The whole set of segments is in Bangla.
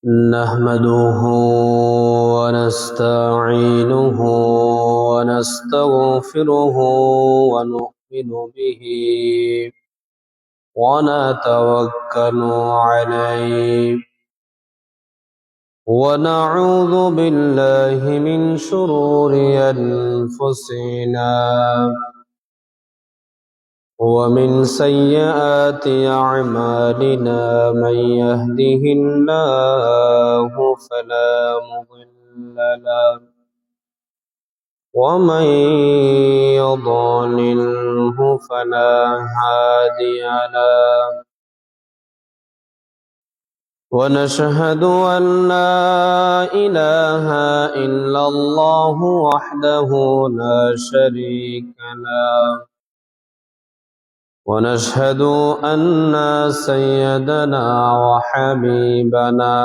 نحمده ونستعينه ونستغفره ونؤمن به ونتوكل عليه ونعوذ بالله من شرور أنفسنا ومن سيئات أعمالنا من يهده الله فلا مضل له ومن يضلله فلا هادي له ونشهد أن لا إله إلا الله وحده لا شريك له ونشهد أن سيدنا وحبيبنا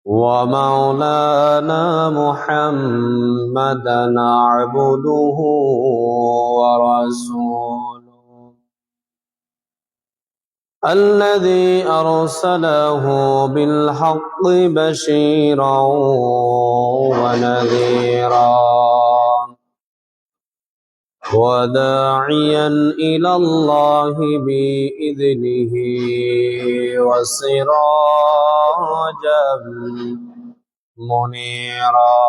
ومولانا محمدا عبده ورسوله الذي أرسله بالحق بشيرا ونذيرا وداعيا إلى الله بإذنه وسراجا منيرا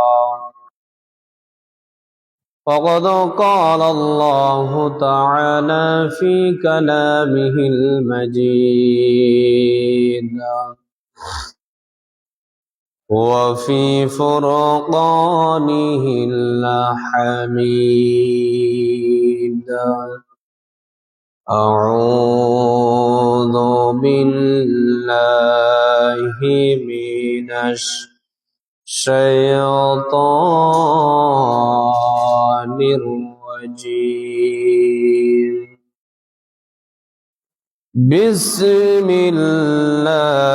فقد قال الله تعالى في كلامه المجيد وفي فرقانه الحميد أعوذ بالله من الشيطان الرجيم بسم الله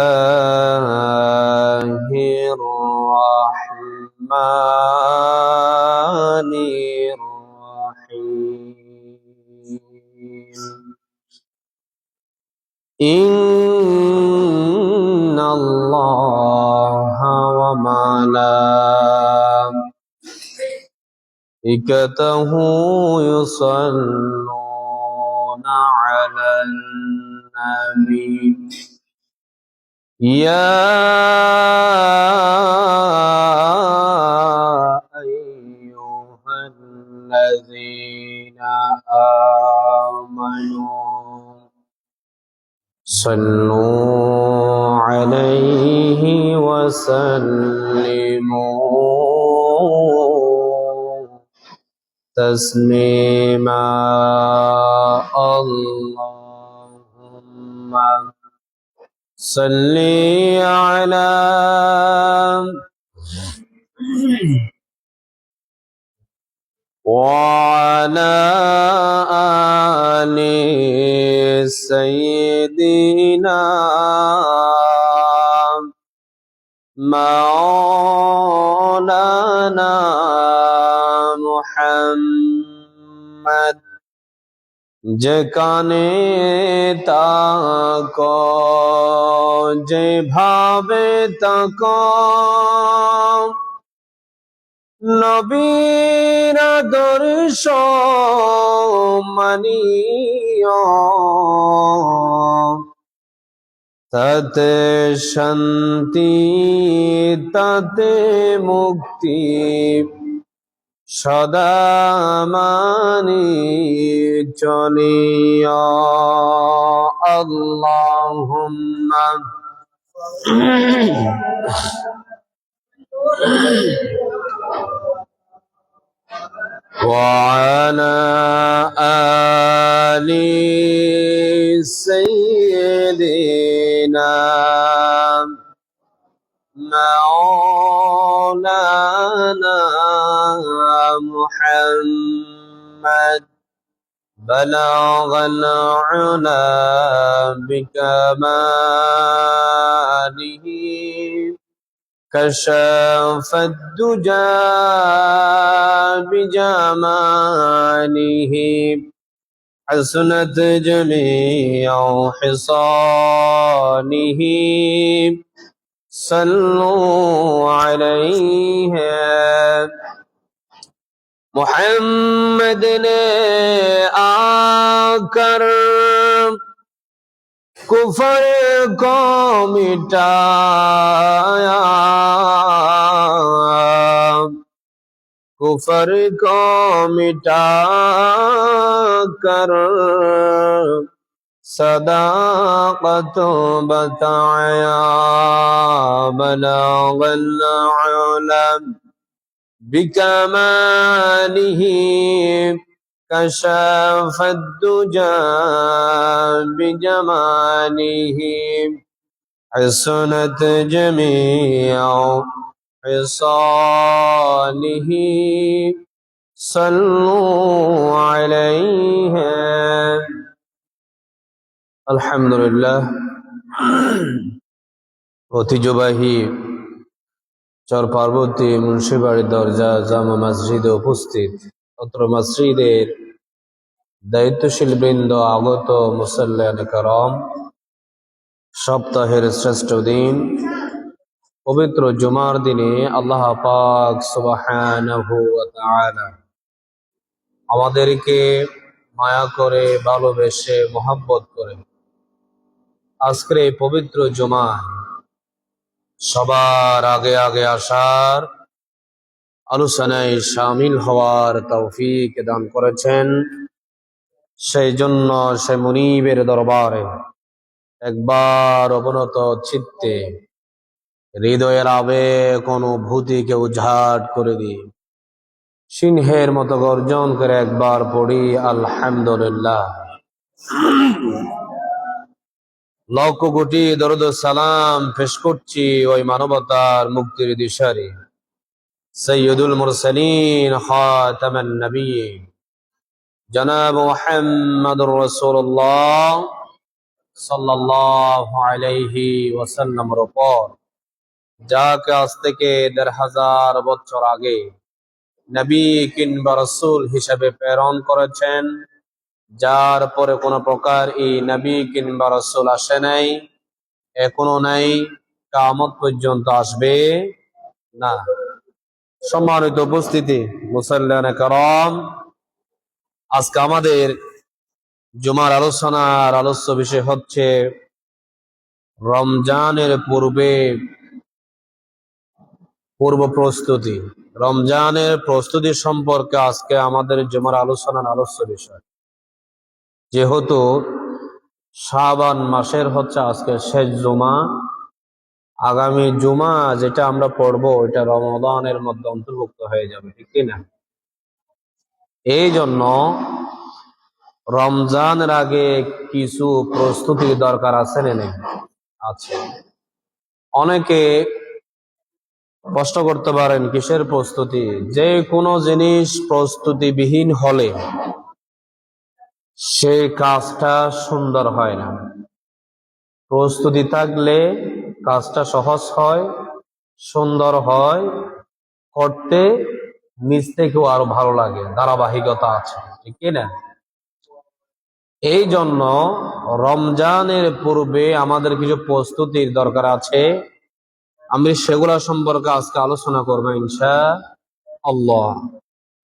الرحمن الرحيم إن الله وملائكته يصلون على النبي يا أيها الذين آمنوا صلوا عليه وسلموا تسليما اللهم صل على وعلى آل سيدنا مولانا محمد যেখানে তাকো যেভাবে তাকো নবীর আদর্শ মানিও তাতে শান্তি তাতে মুক্তি সদা মানি চলিয়া আল্লাহুম্মা وعلى آل سيدنا مولانا محمد بلغ العلا بكماله كشف الدجى بجماله حسنت جميع حصانه صلوا عليه محمد نے آकर कुफर को मिटाया कुफर को मिटा कर सदाकत बताया बलगल उलम बिकमालिह كشف الدجى بجماله حسنت جميع خصاله صلوا عليه আলহামদুলিল্লাহ। ঐতিহ্যবাহী চর পার্বতী মুন্সিবাড়ির দরজা জামা মসজিদে উপস্থিত অত্র মসজিদের দায়িত্বশীল বৃন্দ, আগত মুসাল্লিয়ান کرام, সপ্তাহের শ্রেষ্ঠ দিন পবিত্র জুমার দিনে আল্লাহ পাক সুবহানাহু ওয়া তাআলা আমাদেরকে মায়া করে, ভালোবেসে, মোহাব্বত করে আজকের এই পবিত্র জুমা সবার আগে আগে আসার, আলোচনায় শামিল হওয়ার তৌফিক দান করেছেন। সেই জন্য সে মুনিবের দরবারে একবার অবনত চিত্তে হৃদয়ের আবেগ অনুভূতিকে উজাড় করে দিই, সিংহের মতো গর্জন করে একবার পড়ি আলহামদুলিল্লাহ। লক্ষ কোটি দরুদ সালাম পেশ করছি ওই মানবতার মুক্তির দিশারি সৈয়দুল মুরসালিন খাতামান নবিয়্যিন জনাব মুহাম্মদুর রাসূলুল্লাহ সাল্লাল্লাহু আলাইহি ওয়াসাল্লামের উপর, যাকে আজ থেকে ১৫০০০ বছর আগে নবী কিংবা রাসূল হিসেবে প্রেরণ করেছেন, যার পরে কোনো প্রকার এই নবী কিংবা রাসূল আসে নাই, এখনো নাই, কিয়ামত পর্যন্ত আসবে না। সম্মানিত উপস্থিতি, মুসাল্লিয়ান کرام, আজকে আমাদের জুমার আলোচনার আলোচ্য বিষয় হচ্ছে রমজানের পূর্ব প্রস্তুতি। রমজানের প্রস্তুতি সম্পর্কে আজকে আমাদের জুমার আলোচনার আলোচ্য বিষয়। যেহেতু শাবান মাসের হচ্ছে আজকে শেষ জুমা, আগামী জুমা যেটা আমরা পড়বো এটা রমাদানের মধ্যে অন্তর্ভুক্ত হয়ে যাবে, ঠিক কিনা? এই জন্য রমজানের আগে কিছু প্রস্তুতির দরকার আছে না নেই? আছে। অনেকে প্রশ্ন করতে পারেন কিসের প্রস্তুতি? যে কোনো জিনিস প্রস্তুতিবিহীন হলে সেই কাজটা সুন্দর হয় না। প্রস্তুতি থাকলে কাজটা সহজ হয়, সুন্দর হয়, করতে নিজ থেকেও আরো ভালো লাগে, ধারাবাহিকতা আছে, ঠিক কিনা? এই জন্য রমজানের পূর্বে আমাদের কিছু প্রস্তুতির দরকার আছে। আমি সেগুলা সম্পর্কে আজকে আলোচনা করবো ইনশাআল্লাহ।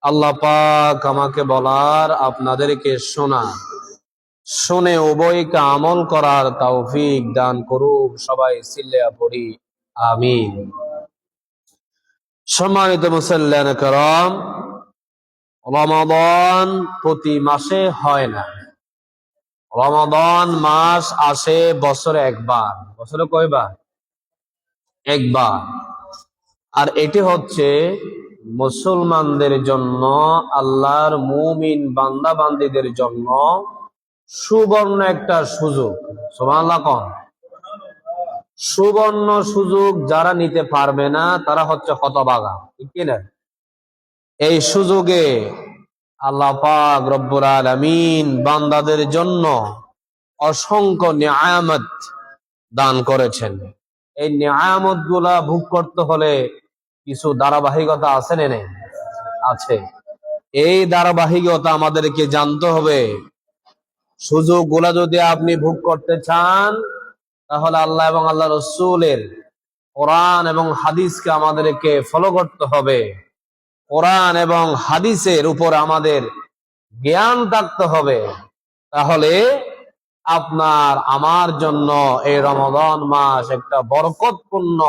আল্লাহ পাক আমাকে বলার, আপনাদেরকে শোনা, শুনে উভয়কে আমল করার তৌফিক দান করুক। সবাই সিল্লিয়া পড়ি আমিন। সম্মানিত মুসাল্লিয়ান کرام, রমাদান প্রতি মাসে হয় না। রমাদান মাস আসে বছরে একবার। বছরে কয়বার? একবার। আর এটি হচ্ছে মুসলমানদের জন্য, আল্লাহর মুমিন বান্দা বান্দীদের জন্য সুবর্ণ একটা সুযোগ। সুবহানাল্লাহ কোন? সুবর্ণ সুযোগ। যারা নিতে পারবে না তারা হচ্ছে হতভাগা, ঠিক কিনা? এই সুযোগে আল্লাহ পাক রব্বুল আলামিন বান্দাদের জন্য অসংখ্য নিয়ামত দান করেছেন। এই নিয়ামত গুলা ভোগ করতে হলে কিছু ধারাবাহিকতা আছে না নেই? আছে। এই ধারাবাহিকতা আমাদেরকে জানতে হবে। সুযোগগুলা যদি আপনি ভোগ করতে চান, তাহলে আল্লাহ এবং আল্লাহ রসুলের কোরআন এবং হাদিসকে আমাদেরকে ফলো করতে হবে। কোরআন এবং হাদিসের উপর আমাদের জ্ঞান থাকতে হবে। তাহলে আপনার আমার জন্য এই রমাদান মাস একটা বরকতপূর্ণ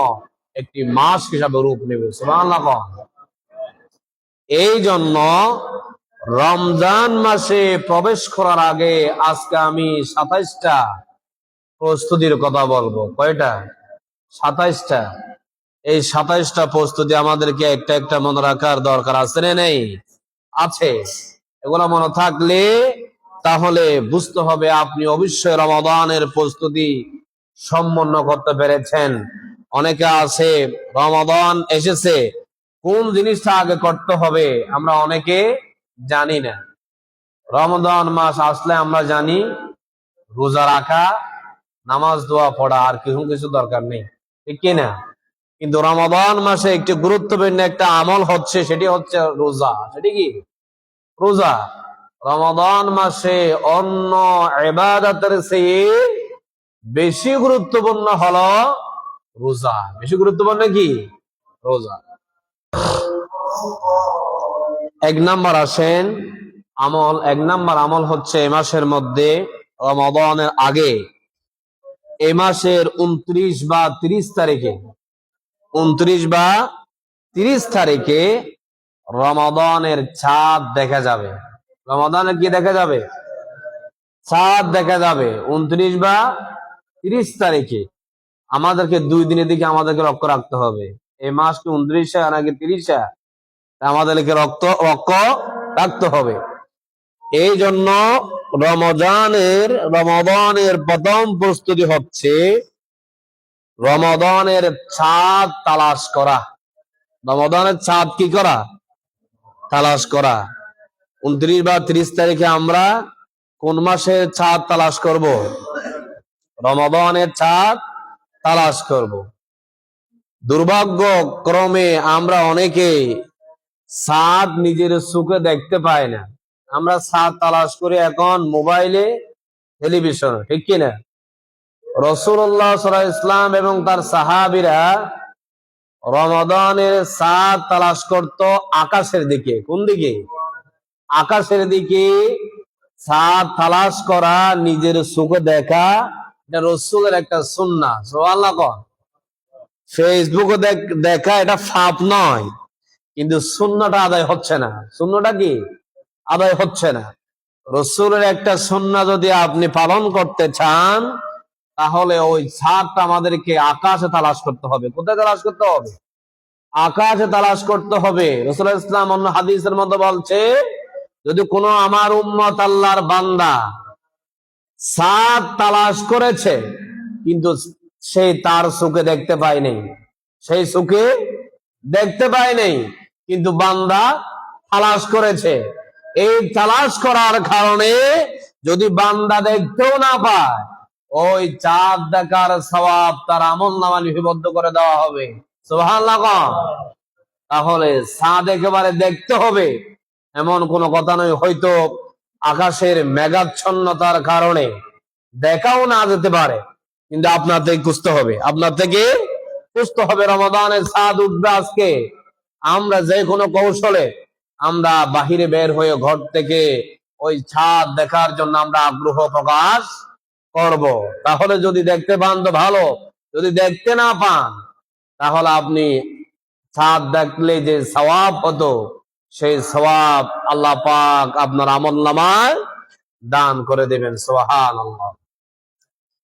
একটি মাস হিসাবে রূপ নেবে। সুবহানাল্লাহ। এই জন্য রমজান মাসে প্রবেশ করার আগে আজকে আমি 27টা প্রস্তুতির কথা বলবো। কয়টা? 27টা। এই 27টা প্রস্তুতি আমাদেরকে একটা একটা মনে রাখার দরকার আছে না নেই? আছে। এগুলো মনে থাকলে তাহলে বুঝতে হবে আপনি অবশ্যই রমাদানের প্রস্তুতি সম্পন্ন করতে পেরেছেন। অনেকে আছে রমাদান এসেছে, কোন জিনিসটা আগে করতে হবে আমরা অনেকে জানি না। রমাদান মাস আসলে আমরা জানি রোজা রাখা, নামাজ দোয়া পড়া, আর কিছু দরকার নেই, ঠিক কিনা? কিন্তু রমাদান মাসে একটি গুরুত্বপূর্ণ একটা আমল হচ্ছে, সেটি হচ্ছে রোজা। সেটি কি? রোজা। রমাদান মাসে অন্য ইবাদতের চেয়ে বেশি গুরুত্বপূর্ণ হলো রোজা। বেশি গুরুত্বপূর্ণ কি? রোজা। এক নাম্বার আসেন আমল। এক নাম্বার আমল হচ্ছে এ মাসের মধ্যে রমাদানের আগে, এ মাসের 29 বা 30 তারিখে, 29 বা 30 তারিখে রমাদানের চাঁদ দেখা যাবে। রমাদানের কি দেখা যাবে? চাঁদ দেখা যাবে 29 বা 30 তারিখে। আমাদেরকে 2 দিনের দিকে আমাদেরকে লক্ষ্য রাখতে হবে। এই মাস কি 29 নাকি 30? আমাদেরকে লক্ষ্য রাখতে হবে। এই জন্য রমাদানের প্রথম প্রস্তুতি হচ্ছে রমাদানের চাঁদ তালাশ করা। রমাদানের চাঁদ কি করা? তালাশ করা। 29 বা 30 তারিখে আমরা কোন মাসের চাঁদ তালাশ করব? রমাদানের চাঁদ তালাশ করব। দুর্ভাগ্যক্রমে আমরা অনেকে চাঁদ নিজের চোখে দেখতে পাই না। আমরা চাঁদ তালাশ করি এখন মোবাইলে, টেলিভিশনে, ঠিক কিনা? রাসূলুল্লাহ সাল্লাল্লাহু আলাইহি ওয়াসাল্লাম এবং তার সাহাবীরা রমাদানের চাঁদ তালাশ করত আকাশের দিকে। কোন দিকে? আকাশের দিকে। চাঁদ তালাশ করা, নিজের চোখে দেখা, এটা রাসূলের একটা সুন্নাহ। সুবহানাল্লাহ। ফেসবুকে দেখা এটা পাপ নয়, কিন্তু সুন্নাহটা আদায় হচ্ছে না। সুন্নাহটা কি? আদায় হচ্ছে না। রাসূলের একটা সুন্নাহ যদি আপনি পালন করতে চান, তাহলে ওই চাঁদটা আমাদেরকে আকাশে তালাশ করতে হবে। কোথায় তালাশ করতে হবে? আকাশে তালাশ করতে হবে। রাসূলুল্লাহ ইসলাম অন্য হাদিসের মধ্যে বলছে, যদি কোনো আমার উম্মত আল্লাহর বান্দা চাঁদ তালাশ করেছে কিন্তু সে তার চোখে দেখতে পায় নাই, সেই চোখে দেখতে পায় নাই, কিন্তু বান্দা তালাশ করেছে, এই তালাশ করার কারণে যদি বান্দা দেখতেও না পায়, ওই চাঁদ দেখার সওয়াব তার আমলনামায় লিপিবদ্ধ করে দেওয়া হবে। সুবহানাল্লাহ। তাহলে চাঁদ একেবারে দেখতে হবে এমন কোনো কথা নয়। হয়তো আকাশের মেঘাচ্ছন্নতার কারণে দেখাও না যেতে পারে, কিন্তু আপনার থেকে খুঁজতে হবে, আপনার থেকে খুঁজতে হবে। রমাদানের চাঁদ উঠবে আজকে। আমরা যে কোনো কৌশলে আমরা বাহিরে বের হয়ে ঘর থেকে ওই চাঁদ দেখার জন্য আমরা আগ্রহ প্রকাশ করব। তাহলে যদি দেখতে পান তো ভালো, যদি দেখতে না পান তাহলে আপনি চাঁদ দেখলে যে সওয়াব হতো, সেই সওয়াব আল্লাহ পাক আপনার আমলনামায় দান করে দেবেন। সুবহানাল্লাহ।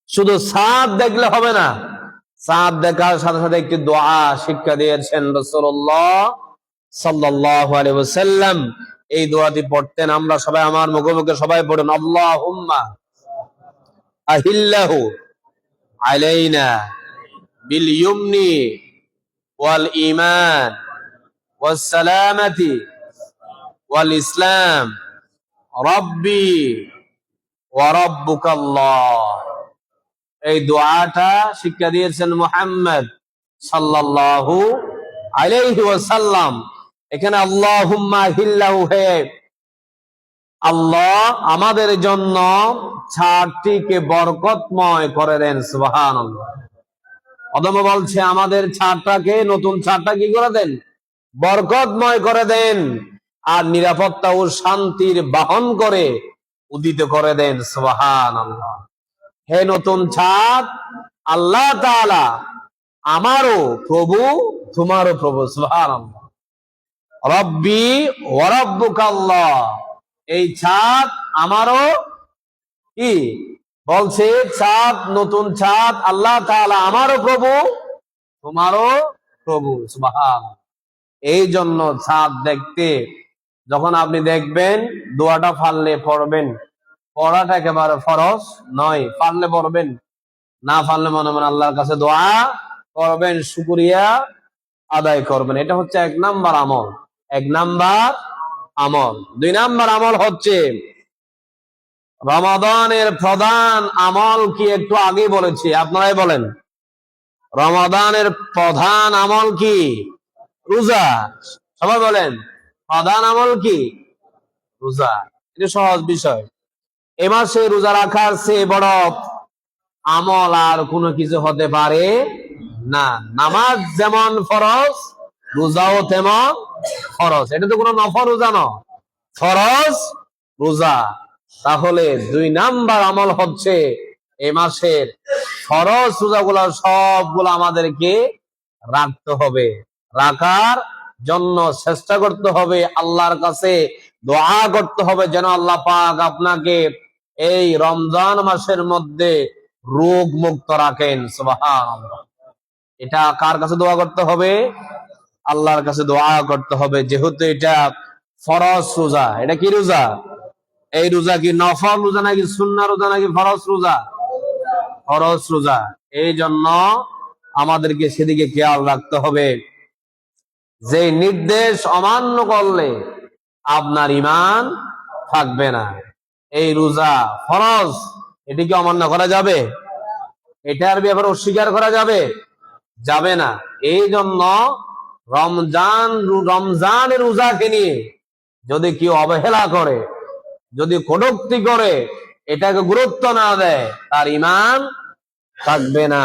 শুধু চাঁদ দেখলে হবে না, চাঁদ দেখার সাথে সাথে একটি দোয়া শিক্ষা দিয়েছেন রাসূলুল্লাহ সাল্লাল্লাহু আলাইহি ওয়াসাল্লাম। এই দোয়াটি পড়তেন, আমরা সবাই আমার মুখে মুখে সবাই পড়েন, আল্লাহুম্মা আহিল্লাহু আলাইনা বিল ইয়ুমনি ওয়াল ঈমান ওয়াস সালামাতি ওয়াল ইসলাম রাব্বি ওয়া রাব্বুকাল্লাহ। এই দোয়াটা শিক্ষা দিয়েছেন মুহাম্মদ সাল্লাল্লাহু আলাইহি ওয়াসাল্লাম। এখানে আল্লাহুম্মা আহিল্লাহু, হে আল্লাহ আমাদের জন্য ছাদটিকে বরকতময় করে দেন। সুবহানাল্লাহ। অদম বলছে আমাদের ছাদটাকে, নতুন ছাদটা কি করে দেন? বরকতময় করে দেন, আর নিরাপত্তা ও শান্তির বাহন করে উদিত করে দেন। সুবহানাল্লাহ। হে নতুন ছাদ, আল্লাহ তাআলা আমারও প্রভু, তোমারও প্রভু। সুবহানাল্লাহ। রব্বি ওয়া রাব্বুকাল্লাহ, এই ছাদ আমারও কি বলছে? ছাদ, নতুন ছাদ, আল্লাহ তাআলা আমারও প্রভু, তোমারও প্রভু। সুবহানাল্লাহ। এই জন্য ছাদ দেখতে যখন আপনি দেখবেন, দোয়াটা পারলে পড়বেন। পড়াটা একেবারে ফরজ নয়, পারলে পড়বেন, না পারলে মনে মনে আল্লাহর কাছে দোয়া করবেন, শুকরিয়া আদায় করবেন। এটা হচ্ছে 1 নাম্বার আমল। 1 নাম্বার আমল। 2 নাম্বার আমল হচ্ছে রমাদানের প্রধান আমল কি? একটু আগে বলেছি, আপনারাই বলেন। রমাদানের প্রধান আমল কি? রোজা। সবাই বলেন, প্রধান আমল কি? রোজা। এটা সহজ বিষয়। এ মাসে রোজা রাখার চেয়ে বড় আমল আর কোনো কিছু হতে পারে না। নামাজ যেমন ফরজ, রোজাও তেমন ফরজ। এটা তো কোনো নফল রোজা না, ফরজ রোজা। তাহলে 2 নাম্বার আমল হচ্ছে এ মাসের ফরজ রোজাগুলো সবগুলো আমাদেরকে রাখতে হবে। রাখার জন্য চেষ্টা করতে হবে, আল্লাহর কাছে দোয়া করতে হবে যেন আল্লাহ পাক আপনাকে এই রমজান মাসের মধ্যে রোগ মুক্ত রাখেন। সুবহানাল্লাহ। এটা কার কাছে দোয়া করতে হবে? আল্লাহর কাছে দোয়া করতে হবে, যেহেতু এটা ফরজ রোজা। এটা কি রোজা? এই রোজা কি নফল রোজা নাকি সুন্নাহ রোজা নাকি ফরজ রোজা? ফরজ রোজা। এই জন্য আমাদেরকে সেদিকে খেয়াল রাখতে হবে। যে নির্দেশ অমান্য করলে আপনার ঈমান থাকবে না। এই রোজা ফরজ, এটিকে অমান্য করা যাবে? এটার ব্যাপারে অস্বীকার করা যাবে? যাবে না। এই জন্য রমজানের রোজাকে নিয়ে যদি কেউ অবহেলা করে, যদি কটূক্তি করে, এটাকে গুরুত্ব না দেয়, তার ঈমান থাকবে না।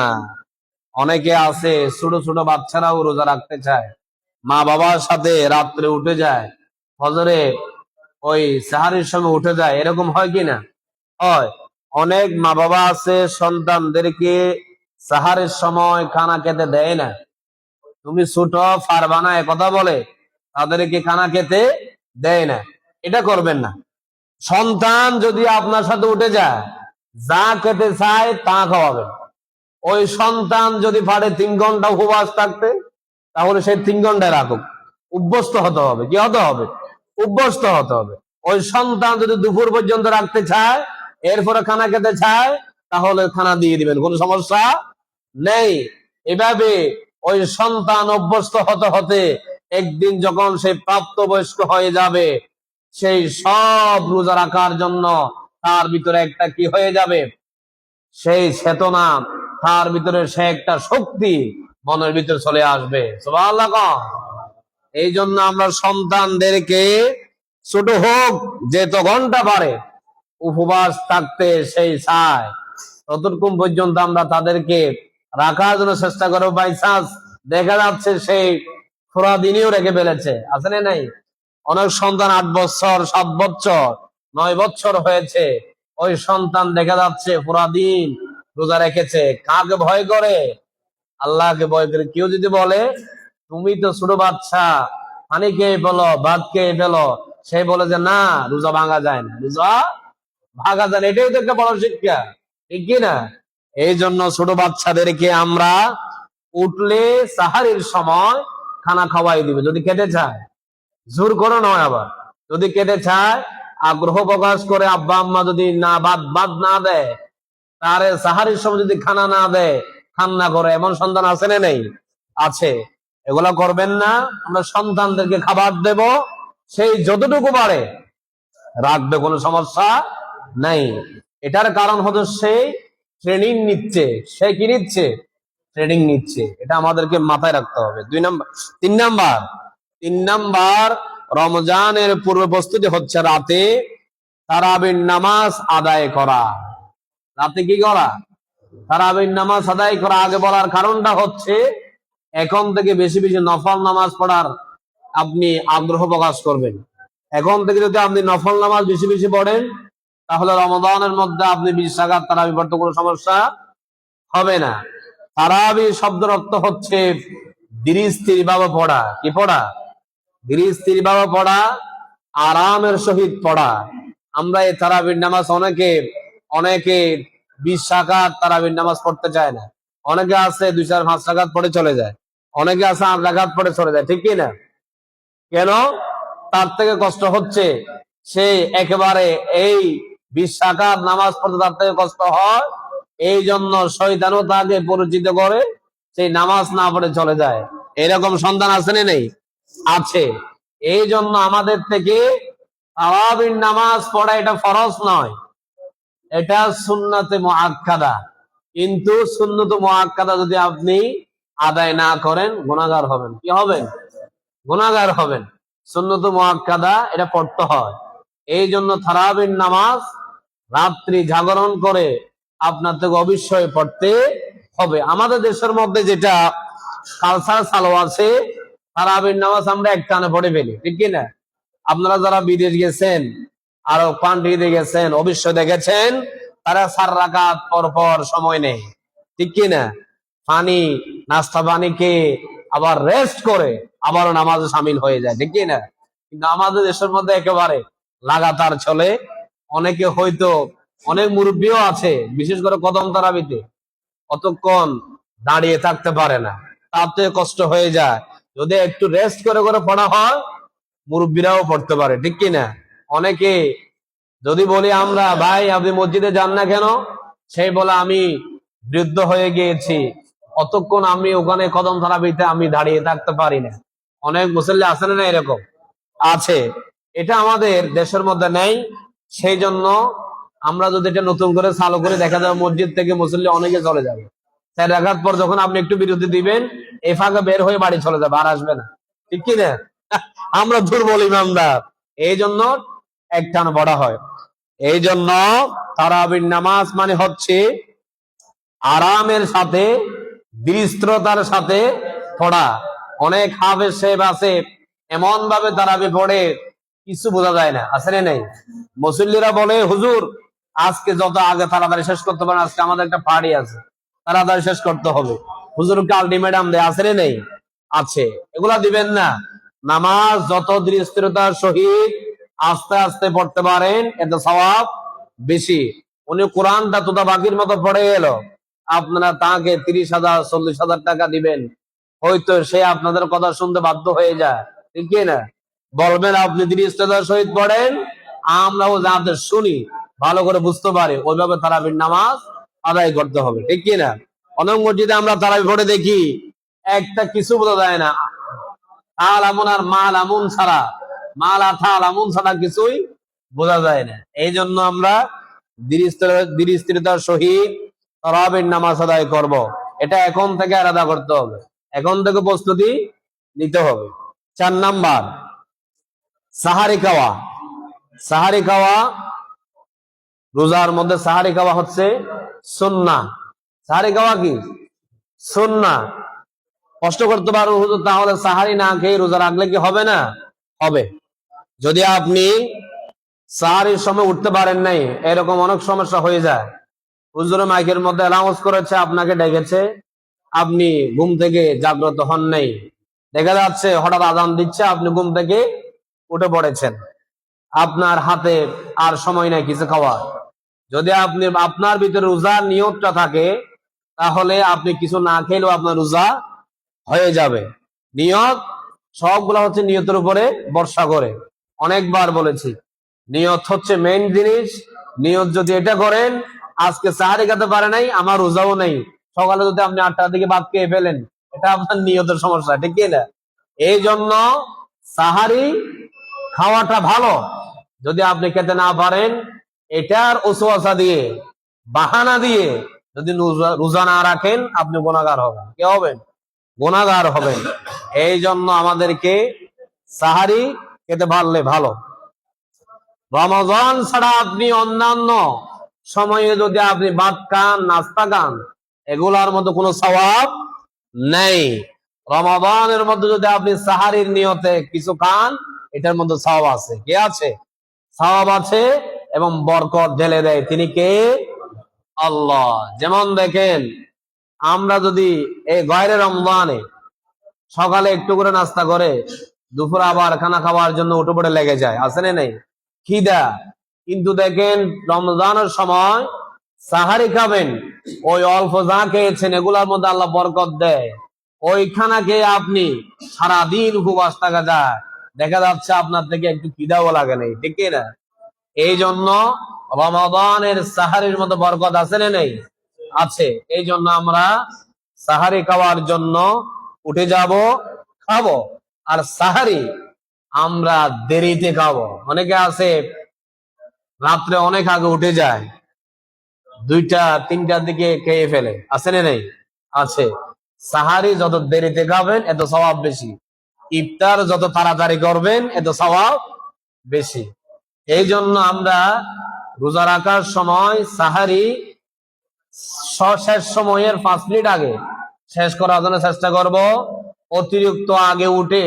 অনেকে আছে, ছোট ছোট বাচ্চারাও রোজা রাখতে চায়, মা বাবার সাথে রাত্রে উঠে যায়, ফজরে ওই সাহারির সময় উঠে যায়। এরকম হয় কি না? হয়। অনেক মা বাবা আছে সন্তানদেরকে সাহারের সময় খানা খেতে দেয় না। তুমি ছোট, পারবা না, কথা বলে তাদেরকে খানা খেতে দেয় না। এটা করবেন না। সন্তান যদি আপনার সাথে উঠে যায়, যা খেতে চায় তা খাওয়াবেন। ওই সন্তান যদি পারে 3 ঘন্টা উপবাস থাকতে, তাহলে সেই 3 ঘন্টায় রাখুক। অভ্যস্ত হতে হবে। কি হতে হবে? অভ্যস্ত হতে হবে। ওই সন্তান যদি দুপুর পর্যন্ত রাখতে চায়, এরপরে খানা খেতে চায়, তাহলে খানা দিয়ে দিবেন, কোনো সমস্যা নেই। এভাবে ওই সন্তান অভ্যস্ত হতে হতে একদিন যখন সে প্রাপ্তবয়স্ক হয়ে যাবে, সেই সব রোজা রাখার জন্য তার ভিতরে একটা কি হয়ে যাবে? সেই চেতনা, তার ভিতরে সে একটা শক্তি মনের ভিতরে চলে আসবে। সুবহানাল্লাহ। এই জন্য আমরা সন্তানদেরকে ছোট হোক, যত ঘন্টা পারে উপবাস থাকতে সেই চায়, ততক্ষণ পর্যন্ত আমরা তাদেরকে রাখার জন্য চেষ্টা করবো। বাই চান্স দেখা যাচ্ছে সেই পুরা দিনেও রেখে ফেলেছে, আছে না নাই? অনেক সন্তান 8 বছর, 7 বছর, 9 বছর হয়েছে, ওই সন্তান দেখা যাচ্ছে পুরা দিন রোজা রেখেছে। কাকে ভয় করে? আল্লাহকে ভয় করে। কেউ যদি বলে তুমি তো ছোট বাচ্চা, পানি খেয়ে ফেলো, ভাত খেয়ে ফেলো, সে বলে যে না, রোজা ভাঙা যায় না, রোজা ভাঙা যায় না। এটাই তো একটা বড় শিক্ষা, ঠিক কিনা? এই জন্য ছোট বাচ্চাদেরকে আমরা উঠলে সাহারির সময় খানা খাওয়াই দিবে, যদি খেতে চায়। জোর করে নয়। আবার যদি খেতে চায়, আগ্রহ প্রকাশ করে, আব্বা আম্মা যদি না বাদ না দেয়, তারে সাহারির সময় যদি খানা না দেয়, কান্না করে, এমন সন্তান আছে না নেই? আছে। এগুলা করবেন না। আমরা সন্তানদেরকে খাবার দেব, সেই যতটুকু পারে রাখবে, কোনো সমস্যা নাই। এটার কারণ হচ্ছে সেই ট্রেনিং নিচ্ছে। সে কি নিচ্ছে? ট্রেনিং নিচ্ছে। এটা আমাদেরকে মাথায় রাখতে হবে। 2 নাম্বার। 3 নাম্বার, রমজানের পূর্ব প্রস্তুতি হচ্ছে রাতে তারাবির নামাজ আদায় করা। রাতে কি করা? তারাবির নামাজ আদায় করা। আগে বলার কারণটা হচ্ছে এখন থেকে বেশি বেশি নফল নামাজ পড়ার আপনি আগ্রহ প্রকাশ করবেন। এখন থেকে যদি আপনি নফল নামাজ বেশি বেশি পড়েন তাহলে রমাদানের মধ্যে আপনি 20 রাকাত তারাবি পড়তে কোনো সমস্যা হবে না। তারাবি শব্দের অর্থ হচ্ছে ধীর স্থির ভাবে পড়া। কি পড়া? ধীর স্থির ভাবে পড়া, আরামের সহিত পড়া। আমরা এই তারাবির নামাজ অনেকে অনেকে 20 রাকাত তারাবির নামাজ পড়তে চায় না। অনেকে আছে 2-4-5 রাকাত পড়ে চলে যায়, অনেকে আছে 8 রাকাত পড়ে চলে যায়। ঠিক কি না? কেন? তার থেকে কষ্ট হচ্ছে সে একেবারে এই 20 রাকাত নামাজ পড়তে তার থেকে কষ্ট হয়। এই জন্য শয়তানও তাকে পরিচিত করে সেই নামাজ না পড়ে চলে যায়। এরকম সন্তান আছে না নেই? আছে। এই জন্য আমাদের থেকে তারাবির নামাজ পড়া এটা ফরজ নয়, এটা সুন্নাতে মুআক্কাদা। কিন্তু সুন্নত মুআক্কাদা যদি আপনি আদায় না করেন গুনাহগার হবেন। কি হবেন? গুনাহগার হবেন। সুন্নত মুআক্কাদা এটা পড়তে হয়। এই জন্য তারাবির নামাজ রাত্রি জাগরণ করে আপনার থেকে অবশ্যই পড়তে হবে। আমাদের দেশের মধ্যে যেটা কালচার চালু আছে, তারাবির নামাজ আমরা একটানে পড়ে ফেলি। ঠিক কিনা? আপনারা যারা বিদেশ গেছেন, আরো কান্ট্রিতে গেছেন, অবশ্যই দেখেছেন তারা 4 রাকাত পর পর সময় নেই। ঠিক কিনা? পানি, নাস্তা পানি খেয়ে আবার রেস্ট করে আবারও নামাজে সামিল হয়ে যায়। ঠিক কিনা? কিন্তু আমাদের দেশের মধ্যে একেবারে লাগাতার চলে। অনেকে হয়তো অনেক মুরব্বীও আছে, বিশেষ করে কদম তারাবিতে অতক্ষণ দাঁড়িয়ে থাকতে পারে না, তাতে কষ্ট হয়ে যায়। যদি একটু রেস্ট করে করে পড়া হয় মুরব্বীরাও পড়তে পারে। ঠিক কিনা? অনেকে যদি বলি আমরা, ভাই আপনি মসজিদে যান না কেন? সেই বলে আমি বৃদ্ধ হয়ে গিয়েছি, অতক্ষণ আমি ওখানে কদম তারাবিতে আমি দাঁড়িয়ে থাকতে পারি না। অনেক মুসল্লি আছে না এরকম? আছে। এটা আমাদের দেশের মধ্যে নেই। সেই জন্য আমরা যদি এটা নতুন করে চালু করে দেখা যাবে মসজিদ থেকে মুসল্লি অনেকে চলে যাবে। 4 রাকাত পর যখন আপনি একটু বিরতি দিবেন এই ফাঁকে বের হয়ে বাড়ি চলে যাবে, আর আসবে না। ঠিক কি না? আমরা দুর্বল ইমানদার। এই জন্য একটানা পড়া হয়। এই জন্য তারাবির নামাজ মানে হচ্ছে আরামের সাথে দৃঢ়তার সাথে পড়া। অনেক হাফেজ সাহেব আছে এমন ভাবে তারাবি পড়ে কিছু বোঝা যায় না। আছে না নেই? মুসল্লিরা বলে হুজুর আজকে যত আগে তাড়াতাড়ি শেষ করতে পারেন, আজকে আমাদের একটা পার্টি আছে, তাড়াতাড়ি শেষ করতে হবে। হুজুরকে আলটিমেটাম দেয়। আছে না নেই? আছে। এগুলা দিবেন না। নামাজ যত দৃঢ়তার সহিত আস্তে আস্তে পড়তে পারেন এত সওয়াব বেশি। উনি কোরআনটা তোতা বাকির মতো পড়ে এলো, আপনারা তাকে 30,000-40,000 টাকা দিবেন, হয়তো সে আপনাদের কথা শুনতে বাধ্য হয়ে যায়। ঠিক কি না? বলবেন আপনি 30,000 সহিত পড়েন, আমরাও যাতে শুনি ভালো করে বুঝতে পারি ওইভাবে তারাবির নামাজ আদায় করতে হবে। ঠিক কি না? অনেক মসজিদে আমরা তারাবি পড়ে দেখি একটা কিছু বোঝা যায় না, আল আমুন আর মাল আমুন ছাড়া, মাল আথাল আমুন ছাড়া কিছুই বোঝা যায় না। এই জন্য আমরা দৃঢ়তার সহিত তারাবির নামাজ আদায় করব। এটা এখন থেকে আলাদা করতে হবে, এখন থেকে প্রস্তুতি নিতে হবে। 4 নাম্বার সাহারি খাওয়া। সাহারি খাওয়া, রোজার মধ্যে সাহারি খাওয়া হচ্ছে সুন্নাহ। সাহারি খাওয়া কি সুন্নাহ। কষ্ট করতে পারো হুজুর, তাহলে সাহারি না খেয়ে রোজা রাখলে কি হবে না? হবে। যদি আপনি সাহারির সময় উঠতে পারেন নাই, এরকম অনেক সমস্যা হয়ে যায়। হুজুর মাইকের মধ্যে অ্যানাউন্স করেছে, আপনাকে ডেকেছে, আপনি ঘুম থেকে জাগ্রত হন নাই, দেখা যাচ্ছে হঠাৎ আজান দিচ্ছে, আপনি ঘুম থেকে উঠে পড়েছেন, আপনার হাতে আর সময় নাই কিছু খাওয়ার। যদি আপনি আপনার ভিতরে রোজার নিয়তটা থাকে তাহলে আপনি কিছু না খেলেও আপনার রোজা হয়ে যাবে। নিয়ত সবগুলা হচ্ছে নিয়তের উপরে ভরসা করে। অনেকবার বলেছি নিয়ত হচ্ছে মেইন জিনিস। নিয়ত যদি এটা করেন আজকে সাহারি খেতে পারে নাই, আমার রোজাও নেই, সকালে যদি আপনি 8টার দিকে ভাত খেয়ে ফেলেন, এটা আপনার নিয়তের সমস্যা। ঠিক কি না? এই জন্য সাহারি খাওয়াটা ভালো। যদি আপনি খেতে না পারেন এটার ওসওয়াসা দিয়ে বাহানা দিয়ে যদি রোজা না রাখেন আপনি গুনাহগার হবেন। কে হবেন? গুনাহগার হবেন। এই জন্য আমাদেরকে সাহারি খেতে পারলে ভালো। রমজান ছাড়া আপনি অন্যান্য সময়ে যদি আপনি ভাত খান, নাস্তা খান, এগুলার মধ্যে কোনো সওয়াব নেই। রমাদানের মধ্যে যদি আপনি সাহারির নিয়তে কিছু খান, এটার মধ্যে সওয়াব আছে। কে আছে? সওয়াব আছে এবং বরকত ঢেলে দেয়। তিনি কে? আল্লাহ। যেমন দেখেন, আমরা যদি এই গয়রে রমজানে সকালে একটু করে নাস্তা করে দুপুরে আবার খানা খাওয়ার জন্য উঠে পড়ে লেগে যায়, আছে না নেই? খিদা। কিন্তু দেখেন রমজানের সময় সাহারি খাবেন, ওই অল্প যা খেয়েছেন এগুলার মধ্যে আল্লাহ বরকত দেয়। ওই খানা খেয়ে আপনি সারাদিন উপবাস থাকা যায়, দেখা যাচ্ছে আপনার থেকে একটু খিদাও লাগে নেই, ঠিক না? এই জন্য রমাদানের সাহারির মতো বরকত আছে না নেই? আছে। এই জন্য আমরা সাহারি খাওয়ার জন্য উঠে যাব, খাবো। আর সাহারি আমরা দেরিতে খাবো। অনেকে আছে রাত্রে অনেক আগে উঠে যায়, 2টা 3টার দিকে খেয়ে ফেলে, আছে না নেই? আছে। সাহারি যত দেরিতে খাবেন এত সওয়াব বেশি, ইফতার যত তাড়াতাড়ি করবেন এত সওয়াব বেশি। এই জন্য আমরা রোজা রাখার সময় সাহারি শেষ সময়ের 5 মিনিট আগে শেষ করার জন্য চেষ্টা করব। অতিরিক্ত আগে উঠে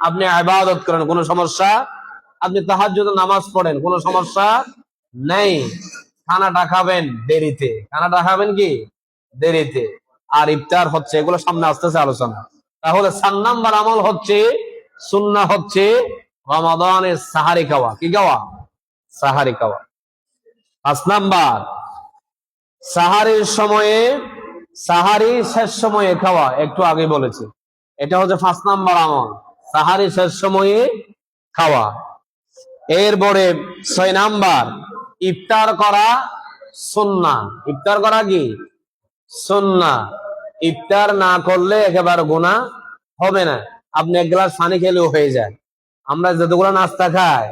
আপনি ইবাদত করেন, কোনো সমস্যা। আপনি তাহাজ্জুদ নামাজ পড়েন, কোনো সমস্যা নেই। খানাটা খাবেন দেরিতে, খানাটা খাবেন কি দেরিতে। আর ইফতার হচ্ছে, এগুলো সামনে আসতেছে আলোচনা। তাহলে 4 নাম্বার আমল হচ্ছে, সুন্নাহ হচ্ছে রমাদানের সাহারি খাওয়া। কি খাওয়া? সাহারি খাওয়া। 5 নাম্বার, সাহারির সময়ে, সাহারি শেষ সময়ে খাওয়া, একটু আগে বলেছি। এটা হচ্ছে 5 নাম্বার আমল, সাহারি শেষ সময়ে খাওয়া। এরপরে 6 নাম্বার, ইফতার করা সুন্নাহ। ইফতার করা কি সুন্নাহ। ইফতার না করলে একেবারে গুনাহ হবে না। আপনি 1 গ্লাস পানি খেলেও হয়ে যায়। আমরা যতগুলা নাস্তা খাই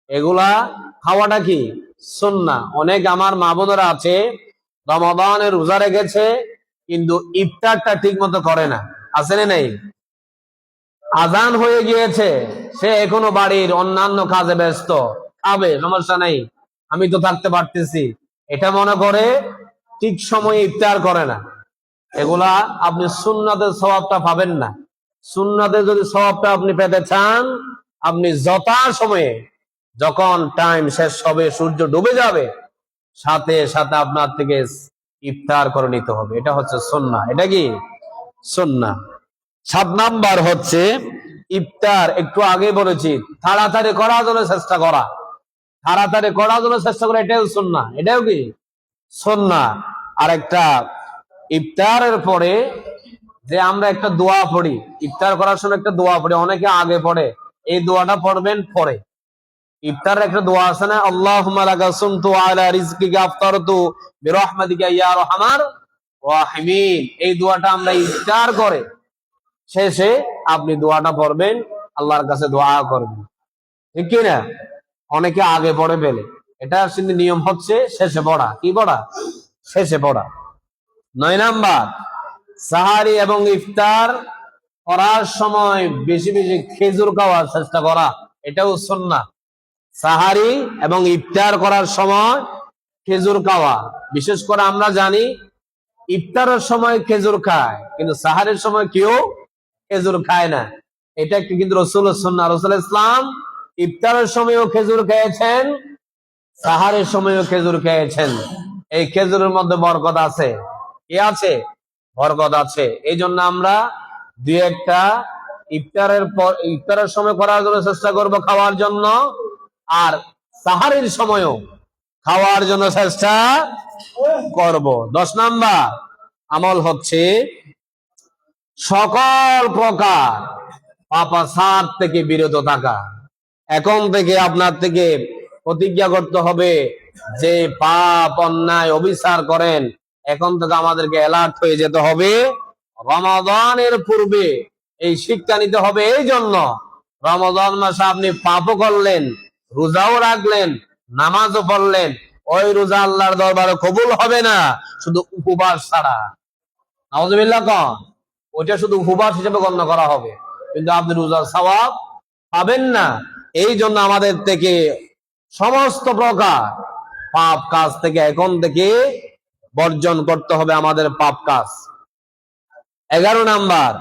এগুলা খাওয়াটা কি সুন্নাহ। অনেক আমার মা বোনেরা আছে রমাদানের রোজা রেখেছে কিন্তু ইফতারটা ঠিক মতো করে না, আছে না নেই? আজান হয়ে গিয়েছে, সে এখনো বাড়ির অন্যান্য কাজে ব্যস্ত, খাবে সমস্যা নেই, আমি তো থাকতে পারতেছি, এটা মনে করে ঠিক সময়ে ইফতার করে না। এগুলা আপনি সুন্নাতের সওয়াবটা পাবেন না। সুন্নাতের যদি সওয়াবটা আপনি পেতে চান, আপনি যথা সময়ে, যখন টাইম শেষ হবে, সূর্য ডুবে যাবে, সাথে সাথে আপনার থেকে ইফতার করে নিতে হবে। এটা হচ্ছে সুন্নাহ। এটা কি সুন্নাহ। 7 নাম্বার হচ্ছে ইফতার, একটু আগে বলেছি, তাড়াতাড়ি করার জন্য চেষ্টা করা। তাড়াতাড়ি করার জন্য চেষ্টা করা, এটাও সুন্নাহ। এটাও কি সুন্নাহ। আর একটা, ইফতারের পরে যে আমরা একটা দোয়া পড়ি, ইফতার করার সময় একটা দোয়া পড়ি, অনেকে আগে পড়ে, এই দোয়াটা পড়বেন পরে। ইফতারের একটা দোয়া আছে না, আল্লাহুম্মা লাকা সুমতু আলা রিজকিকা আফতারতু বিরহমাতিকা ইয়া আরহামার রাহিমিন। এই দোয়াটা আমরা ইফতার করে শেষে আপনি দোয়াটা পড়বেন, আল্লাহর কাছে দোয়া করবেন, ঠিক কি না? অনেকে আগে পড়ে ফেলে, এটা কিন্তু নিয়ম হচ্ছে শেষে পড়া। কি পড়া? শেষে পড়া। 9 নাম্বার, সাহারি এবং ইফতার করার সময় বেশি বেশি খেজুর খাওয়ার চেষ্টা করা, এটাও সুন্নাহ। সাহারি এবং ইফতার করার সময় খেজুর খাওয়া। বিশেষ করে আমরা জানি ইফতারের সময় খেজুর খায়, কিন্তু সাহারির সময় কেউ খেজুর খায় না। এটা একটি কিন্তু রাসূলের সুন্নাহ। রাসূল ইসলাম ইফতারের সময়ও খেজুর খেয়েছেন, সাহারের সময়ও খেজুর খেয়েছেন। এই খেজুরের মধ্যে বরকত আছে। কি আছে? বরকত আছে। এই জন্য আমরা 2-1টা ইফতারের পর, ইফতারের সময় করার জন্য চেষ্টা করব খাওয়ার জন্য, আর সাহারির সময়ও খাওয়ার জন্য চেষ্টা করব। 10 নাম্বার আমল হচ্ছে সকল প্রকার পাপাচার থেকে বিরত থাকা। এখন থেকে আপনার থেকে প্রতিজ্ঞা করতে হবে, যে পাপ অন্যায় অবিচার করেন, এখন থেকে আমাদেরকে অ্যালার্ট হয়ে যেতে হবে। রমাদানের পূর্বে এই শিক্ষা নিতে হবে। এই জন্য রমাদান মাসে আপনি পাপও করলেন, রোজাও রাখলেন, নামাজও পড়লেন, ওই রোজা আল্লাহর দরবারে কবুল হবে না, শুধু উপবাস ছাড়া। নাউজুবিল্লাহ কন, ওইটা শুধু উপবাস হিসেবে গণ্য করা হবে, কিন্তু আপনি রোজার সওয়াব পাবেন না। এই জন্য আমাদের থেকে সমস্ত প্রকার পাপ কাজ থেকে এখন থেকে বর্জন করতে হবে আমাদের পাপ কাজ। 11 নাম্বার,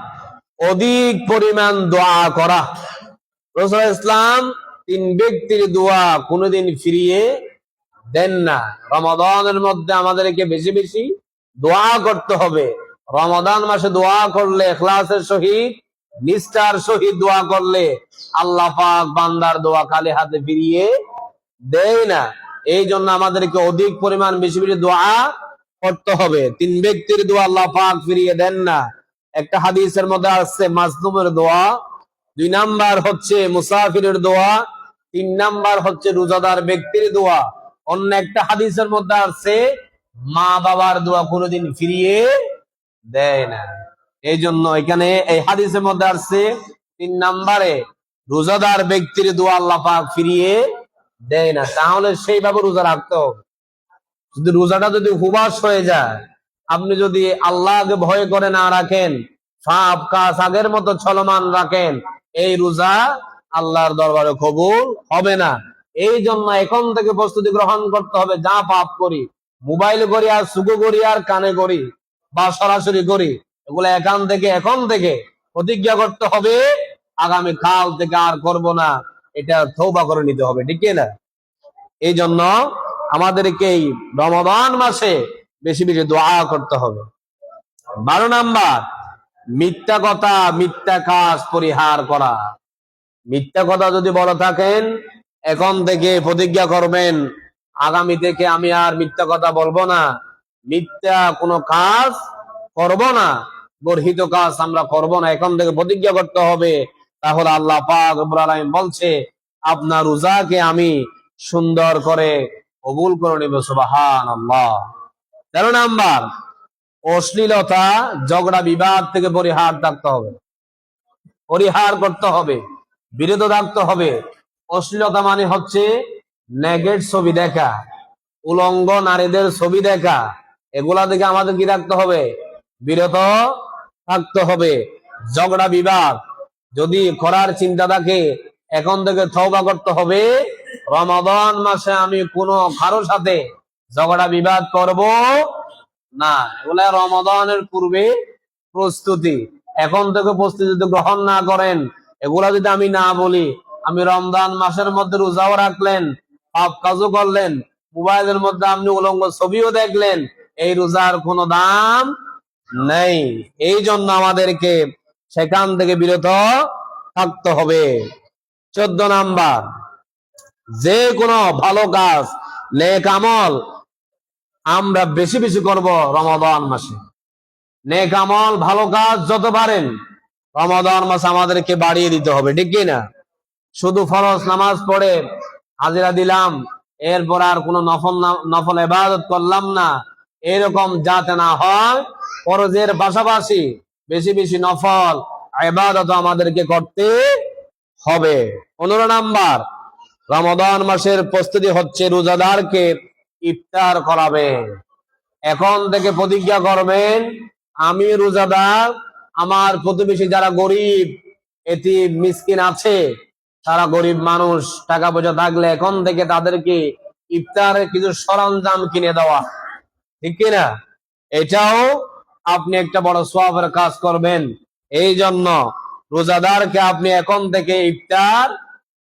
অধিক পরিমাণ দোয়া করা। রাসূল ইসলাম 3 ব্যক্তির দোয়া কোনোদিন ফিরিয়ে দেন না। রমাদানের মধ্যে আমাদেরকে বেশি বেশি দোয়া করতে হবে। রমাদান মাসে দোয়া করলে, ইখলাসের সহিত নিষ্ঠার সহিত দোয়া করলে আল্লাহ পাক বান্দার দোয়া খালি হাতে ফিরিয়ে দেয় না। এই জন্য আমাদেরকে অধিক পরিমাণ বেশি বেশি দোয়া করতে হবে। 3 ব্যক্তির দোয়া আল্লাহ পাক ফিরিয়ে দেন না। একটা হাদিসের মধ্যে আসছে মাজলুমের দোয়া, 2 নাম্বার হচ্ছে মুসাফিরের দোয়া, 3 নাম্বার হচ্ছে রোজাদার ব্যক্তির দোয়া। অন্য একটা হাদিসের মধ্যে আসছে মা বাবার দোয়া কোনোদিন ফিরিয়ে দেয় না। এই জন্য এখানে এই হাদিসের মধ্যে আসছে 3 নাম্বারে রোজাদার ব্যক্তির দোয়া আল্লাহ পাক ফিরিয়ে দেয় না। তাহলে সেইভাবে রোজা রাখতে হবে। যদি রোজাটা যদি হুবাস হয়ে যায়, আপনি যদি আল্লাহকে ভয় করে না রাখেন, পাপ কাজ আগের মতো চলমান রাখেন, এই রোজা আল্লাহর দরবারে কবুল হবে না। এই জন্য এখন থেকে প্রস্তুতি গ্রহণ করতে হবে। যা পাপ করি, মোবাইল করি আর সুগো করি আর কানে করি বা সরাসরি করি, এগুলো এখন থেকে প্রতিজ্ঞা করতে হবে আগামী কাল থেকে আর করব না। এটা তওবা করে নিতে হবে, ঠিক না? এই জন্য আমাদেরকে এই রমাদান মাসে বেশি বেশি দোয়া করতে হবে। 12 নাম্বার, মিথ্যা কথা, মিথ্যা কাজ পরিহার করা। মিথ্যা কথা যদি বলে থাকেন, এখন থেকে প্রতিজ্ঞা করবেন আগামী থেকে আমি আর মিথ্যা কথা বলবো না, মিথ্যা কোনো কাজ করব না, গর্হিত কাজ আমরা করব না। এখন থেকে প্রতিজ্ঞা করতে হবে। তাহলে আল্লাহ পাক রব্বুল আলামিন বলছে আপনার রোজাকে আমি সুন্দর করে কবুল করে নেব। সুবহানাল্লাহ। 13 নাম্বার, অশ্লীলতা, ঝগড়া বিবাদ থেকে পরিহার করতে হবে, বিরত থাকতে হবে। অশ্লীলতা মানে হচ্ছে নেগেট ছবি দেখা, উলঙ্গ নারীদের ছবি দেখা, এগুলা থেকে আমাদের কি রাখতে হবে? বিরত থাকতে হবে। ঝগড়া বিবাদ যদি করার চিন্তা থাকে, এখন থেকে তওবা করতে হবে। রমাদান মাসে আমি কোনো কারোর সাথে ঝগড়া বিবাদ করব না। এগুলা রমাদানের পূর্বে প্রস্তুতি। এখন থেকে প্রস্তুতি যদি গ্রহণ না করেন, এগুলা যদি আমি না বলি, আমি রমজান মাসের মধ্যে রোজাও রাখলেন, পাপ কাজও করলেন, মোবাইলের মধ্যে আপনি উলঙ্গ ছবিও দেখলেন, এই রোজার কোনো দাম নেই। এই জন্য আমাদেরকে সেখান থেকে বিরত থাকতে হবে। 14 নাম্বার, যে কোনো ভালো কাজ, নেক আমল আমরা বেশি বেশি করব রমাদান মাসে। নেক আমল, ভালো কাজ যত পারেন রমাদান মাসে আমাদেরকে বাড়িয়ে দিতে হবে, ঠিক না? শুধু ফরজ নামাজ পড়ে হাজিরা দিলাম, এরপর আর কোনো নফল ইবাদত করলাম না, এরকম যাতে না হয়। ফরজের পাশাপাশি বেশি বেশি নফল ইবাদত আমাদেরকে করতে হবে। 15 নাম্বার, রমাদান মাসের প্রস্তুতি হচ্ছে রোজাদারকে ইফতার করাবেন। এখন থেকে প্রতিজ্ঞা করবেন আমি রোজাদার, আমার প্রতিবেশী যারা গরিব এতিম মিসকিন আছে, তারা গরিব মানুষ, টাকা পয়সা থাকলে এখন থেকে তাদেরকে ইফতারের কিছু সরঞ্জাম কিনে দেওয়া, ঠিক কিনা? এটাও আপনি একটা বড় সওয়াবের কাজ করবেন। এই জন্য রোজাদারকে আপনি এখন থেকে ইফতার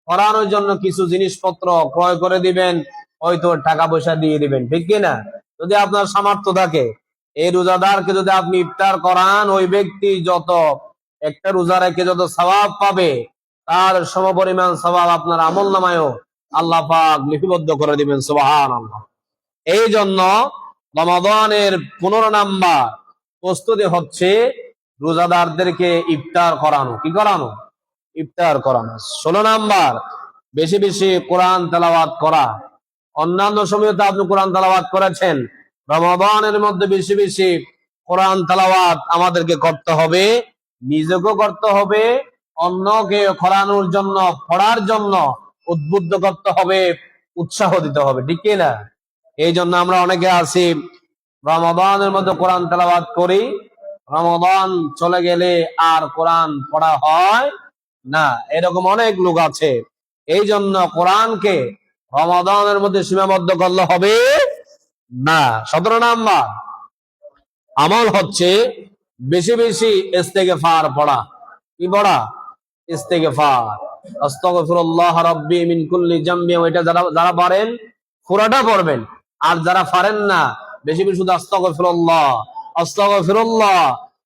করানোর জন্য কিছু জিনিসপত্র ক্রয় করে দিবেন, হয়তো টাকা পয়সা দিয়ে দিবেন, ঠিক কিনা? যদি আপনার সামর্থ্য থাকে, এই রোজাদারকে যদি আপনি ইফতার করান, ওই ব্যক্তি যত একটা রোজা রেখে যত সওয়াব পাবে, তার সমপরিমাণ সওয়াব আপনার আমলনামায়ও আল্লাহ পাক লিপিবদ্ধ করে দিবেন। সুবহানাল্লাহ। এই জন্য রমাদানের 15 নাম্বার প্রস্তুতি হচ্ছে রোজাদারদেরকে ইফতার করানো। কি করানো? ইফতার করানো। 16 নাম্বার, বেশি বেশি কোরআন তেলাওয়াত করা। অন্যান্য সময়ে তো আপনি কোরআন তেলাওয়াত করেছেন, রমাদানের মধ্যে বেশি বেশি কোরআন তেলাওয়াত আমাদেরকে করতে হবে, নিজেকেও করতে হবে, অন্যকে করানোর জন্য, পড়ার জন্য উদ্বুদ্ধ করতে হবে, উৎসাহ দিতে হবে, ঠিক না? এই জন্য আমরা অনেকে আছি রমাদানের মধ্যে কোরআন তেলাওয়াত করি, রমাদান চলে গেলে আর কোরআন পড়া হয় না, এরকম অনেক লোক আছে। এই জন্য কোরআনকে রমাদানের মধ্যে সীমাবদ্ধ করলে হবে না। 17 নাম্বার আমল হচ্ছে বেশি বেশি ইস্তেগফার পড়া। কি পড়া? ইস্তেগফার। আস্তাগফিরুল্লাহ রাব্বি মিন কুল্লি জামবি, এটা যারা যারা পারেন পুরাটা পড়বেন, আর যারা পারেন না বেশি বেশি শুধু আস্তাগফিরুল্লাহ আস্তাগফিরুল্লাহ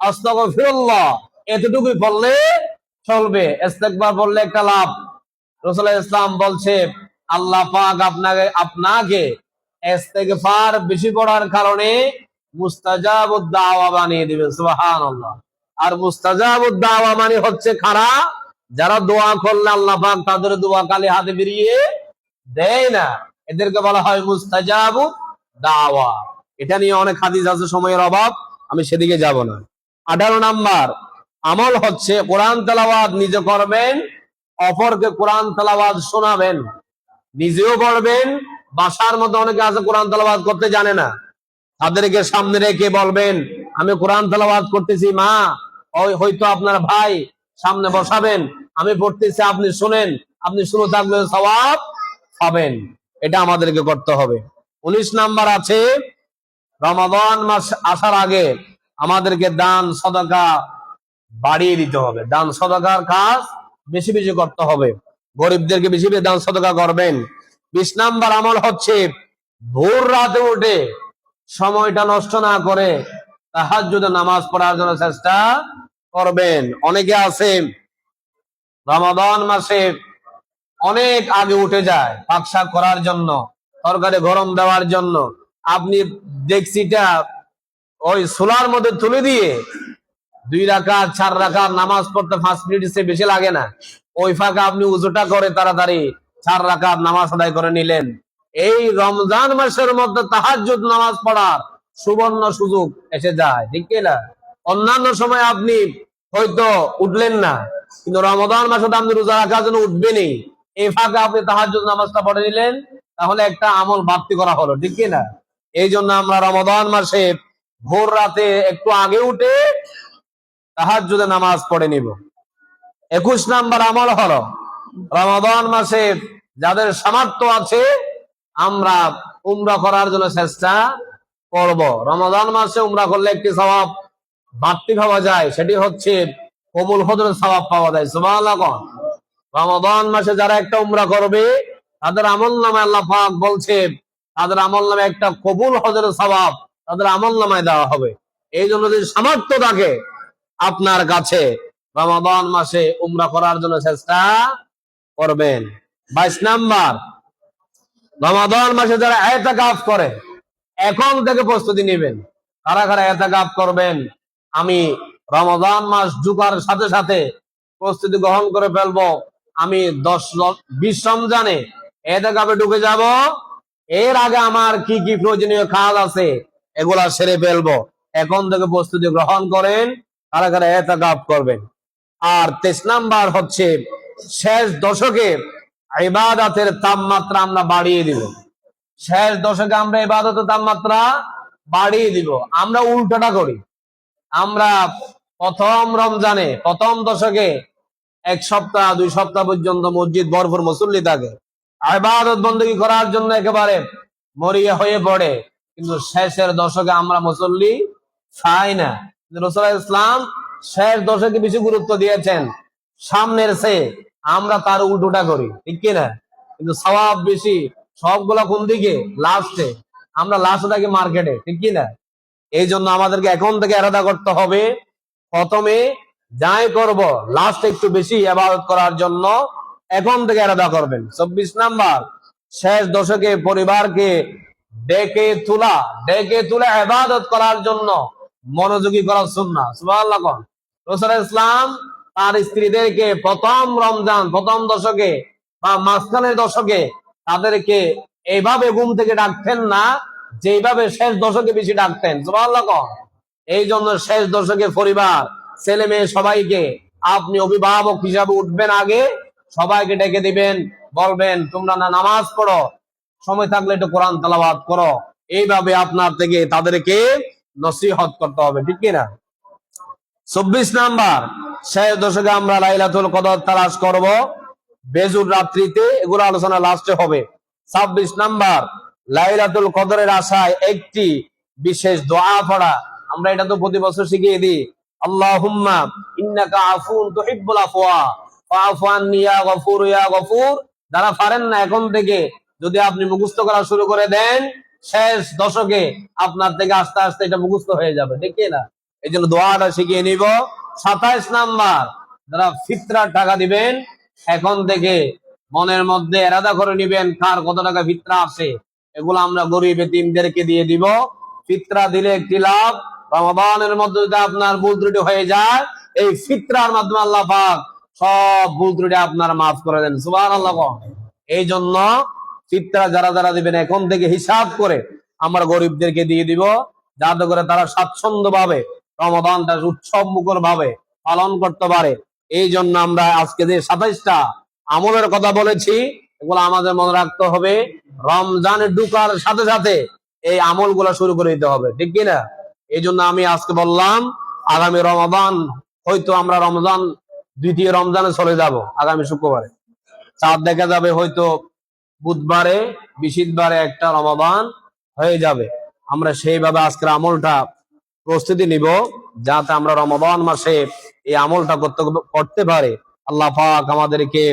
আস্তাগফিরুল্লাহ এতটুকুই পড়লে চলবে। ইস্তেগফার পড়লে একটা লাভ, রাসূলুল্লাহ ইসলাম বলছে আল্লাহ পাক আপনাকে ইস্তেগফার বেশি পড়ার কারণে মুস্তাজাবুদ দাওয়া বানিয়ে দিবে। সুবহানাল্লাহ। আর মুস্তাজাবুদ দাওয়া মানে হচ্ছে খারা, যারা দোয়া করলে আল্লাহ পাক তাদের দোয়া খালি হাতে ফিরিয়ে দেয় না, এদেরকে বলা হয় মুস্তাজাবুদ দাওয়া। এটা নিয়ে অনেক হাদিস আছে, সময়ের অভাব আমি সেদিকে যাব না। 18 নাম্বার আমল হচ্ছে কোরআন তেলাওয়াত নিজে করবেন, অপরকে কোরআন তেলাওয়াত শোনাবেন, নিজেও পড়বেন। বাসার মধ্যে অনেকে আছে কোরআন তেলাওয়াত করতে জানে না, তাদেরকে সামনে রেখে বলবেন আমি কোরআন তেলাওয়াত করতেছি মা, হয়তো আপনার ভাই সামনে বসাবেন, আমি পড়তেছি আপনি শুনেন, আপনি শুনে থাকবেন সওয়াব পাবেন। এটা আমাদেরকে করতে হবে। 19 নাম্বার আছে রমাদান মাস আসার আগে আমাদেরকে দান সদকা বাড়িয়ে দিতে হবে। দান সদকার কাজ বেশি বেশি করতে হবে, গরিবদেরকে বেশি বেশি দান সদকা করবেন। 20 নাম্বার আমল হচ্ছে ভোর রাতে উঠে সময়টা নষ্ট না করে তাহাজ্জুদে নামাজ পড়ার জন্য চেষ্টা করবেন। অনেকে আছে রমাদান মাসে অনেক আগে উঠে যায় পাকশাক করার জন্য, তরকারি গরম দেওয়ার জন্য। আপনি ডেকচিটা ওই চুলার মধ্যে তুলে দিয়ে 2 রাকাত 4 রাকাত নামাজ পড়তে 5 মিনিট সে বেশি লাগে না, ওই ফাঁকা আপনি উজুটা করে তাড়াতাড়ি 4 রাকাত নামাজ আদায় করে নিলেন। এই রমজান মাসের মধ্যে তাহাজ্জুদ নামাজ পড়ার সুবর্ণ সুযোগ এসে যায়, ঠিক না? অন্যান্য সময় আপনি হয়তো উঠলেন না, কিন্তু রমজান মাসে আপনি রোজা রাখার জন্য উঠবেনই, এই ফাঁকা আপনি তাহাজ্জুদ নামাজটা পড়ে নিলেন, তাহলে একটা আমল বাড়তি করা হলো, ঠিক না? এই জন্য আমরা রমজান মাসে ভোর রাতে একটু আগে উঠে তাহাজ্জুদে নামাজ পড়ে নিব। 21 নাম্বার আমল হলো রমাদান মাসে যাদের সামর্থ্য আছে আমরা উমরা করার জন্য চেষ্টা করব। রমাদান মাসে উমরা করলে একটি সওয়াব বাড়তি পাওয়া যায়, সেটি হচ্ছে কবুল হজরের সওয়াব পাওয়া যায়। সুবহানাল্লাহ। রমাদান মাসে যারা একটা উমরা করবে তাদের আমলনামায় আল্লাহ পাক বলছে তাদের আমলনামায় একটা কবুল হজরের সওয়াব তাদের আমলনামায় দেওয়া হবে। এই জন্য যদি সামর্থ্য থাকে আপনার কাছে রমাদান মাসে উমরা করার জন্য চেষ্টা করবেন। 22 নাম্বার রমাদান মাসে যারা ইতিকাফ করে এখন থেকে প্রস্তুতি নেবেন। কারা কারা ইতিকাফ করবেন? আমি রমাদান মাস ঢোকার সাথে সাথে প্রস্তুতি গ্রহণ করে ফেলবো, আমি 20 রমজানে ইতিকাফে ঢুকে যাব, এর আগে আমার কি কি প্রয়োজনীয় কাজ আছে এগুলা সেরে ফেলবো। এখন থেকে প্রস্তুতি গ্রহণ করেন, কারা কারা ইতিকাফ করবেন। আর 23 নাম্বার হচ্ছে শেষ দশকে ইবাদতের তাপমাত্রা আমরা বাড়িয়ে দিব। শেষ দশকে আমরা ইবাদতের তাপমাত্রা বাড়িয়ে দিব। আমরা উল্টোটা করি, আমরা প্রথম রমজানে প্রথম দশকে 1 সপ্তাহ 2 সপ্তাহ পর্যন্ত মসজিদ ভরপুর মুসল্লি থাকে, ইবাদত বندگی করার জন্য একেবারে মরিয়া হয়ে পড়ে, কিন্তু শেষের দশকে আমরা মুসল্লি চাই না। রাসূলুল্লাহ ইসলাম শেষ দশকে বেশি গুরুত্ব দিয়েছেন, সামনের চেয়ে আমরা তার উল্টোটা করি, ঠিক কিনা? কিন্তু সওয়াব বেশি সবগুলা কোন দিকে? লাস্টে। আমরা লাস্টে থাকি মার্কেটে, ঠিক কিনা? এই জন্য আমাদেরকে এখন থেকে ইরাদা করতে হবে, প্রথমে যাই করব লাস্টে একটু বেশি ইবাদত করার জন্য এখন থেকে ইরাদা করবেন। 24 নাম্বার শেষ দশকে পরিবারকে ডেকে তুলে ইবাদত করার জন্য মনোযোগী করা সুন্নাহ। সুবহানাল্লাহ। রাসূলুল্লাহ ইসলাম তার স্ত্রীদেরকে প্রথম রমজান প্রথম দশকে বা মাঝখানের দশকে তাদেরকে এইভাবে ঘুম থেকে ডাকতেন না যেভাবে শেষ দশকে বেশি ডাকতেন। সুবহানাল্লাহ। এই জন্য শেষ দশকে পরিবার ছেলে মেয়ে সবাইকে আপনি অভিভাবক হিসাবে উঠবেন, আগে সবাইকে ডেকে দিবেন, বলবেন তোমরা না নামাজ পড়ো, সময় থাকলে একটু কোরআন তেলাওয়াত করো। এইভাবে আপনার থেকে তাদেরকে নসিহত করতে হবে, ঠিক কিনা? 24 নাম্বার শেষ দশকে আমরা লাইলাতুল কদর তালাশ করব বেজুর রাত্রিতে, এগুলো আলোচনা লাস্টে হবে। 26 নাম্বার, লাইলাতুল কদরের আশায় একটি বিশেষ দোয়া পড়া। আমরা এটা তো প্রতি বছর শিখিয়ে দিই, আল্লাহুম্মা ইন্নাকা আফুন তুহিব্বুল আফওয়া ফাআফু আন্নি ইয়া গফুর ইয়া গফুর। যারা পারেন না, এখন থেকে যদি আপনি মুখস্থ করা শুরু করে দেন, শেষ দশকে আপনার থেকে আস্তে আস্তে এটা মুখস্থ হয়ে যাবে, ঠিক না? এই জন্য দোয়াটা শিখিয়ে নিব। 27 নাম্বার, যারা ফিতরার টাকা দিবেন, এখন থেকে মনের মধ্যে এরাদা করে নিবেন কার কত টাকা ফিতরা আছে, এগুলো আমরা গরিব এতিমদেরকে দিয়ে দিব। ফিতরা দিলে একটি লাভ, রমাদানের মধ্যে যদি আপনার ভুল ত্রুটি হয়ে যায়, এই ফিতরার মাধ্যমে আল্লাহ পাক সব ভুল ত্রুটি আপনার মাফ করে দেন, সুবহানাল্লাহ। এই জন্য ফিতরা যারা যারা দিবেন, এখন থেকে হিসাব করে আমরা গরিবদেরকে দিয়ে দিব, যাতে করে তারা স্বাচ্ছন্দ্য ভাবে রমাদানটা উৎসব মুখর ভাবে পালন করতে পারে। এই জন্য আমরা আজকে যে 27টা আমলের কথা বলেছি, এগুলো আমাদের মনে রাখতে হবে। রমজানে ঢুকার সাথে সাথে এই আমলগুলো শুরু করে দিতে হবে, ঠিক কিনা? এই জন্য আমি আজকে বললাম, আগামী রমাদান হয়তো আমরা রমজান দ্বিতীয় রমজানে চলে যাব। আগামী শুক্রবারে চাঁদ দেখা যাবে, হয়তো বুধবারে বৃহস্পতিবারে একটা রমাদান হয়ে যাবে। আমরা সেইভাবে আজকের আমলটা প্রস্তুতি নিব, যাতে আমরা রমাদান মাসে এই আমলটা করতে পারে। আল্লাহ পাক আমাদেরকে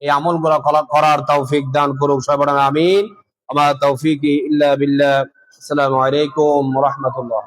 এই আমলগুলো করার তৌফিক দান করুক, সবাই আমিন। আমার তৌফিক ইল্লা বিল্লাহ। আসসালামু আলাইকুম ওয়া রাহমাতুল্লাহ।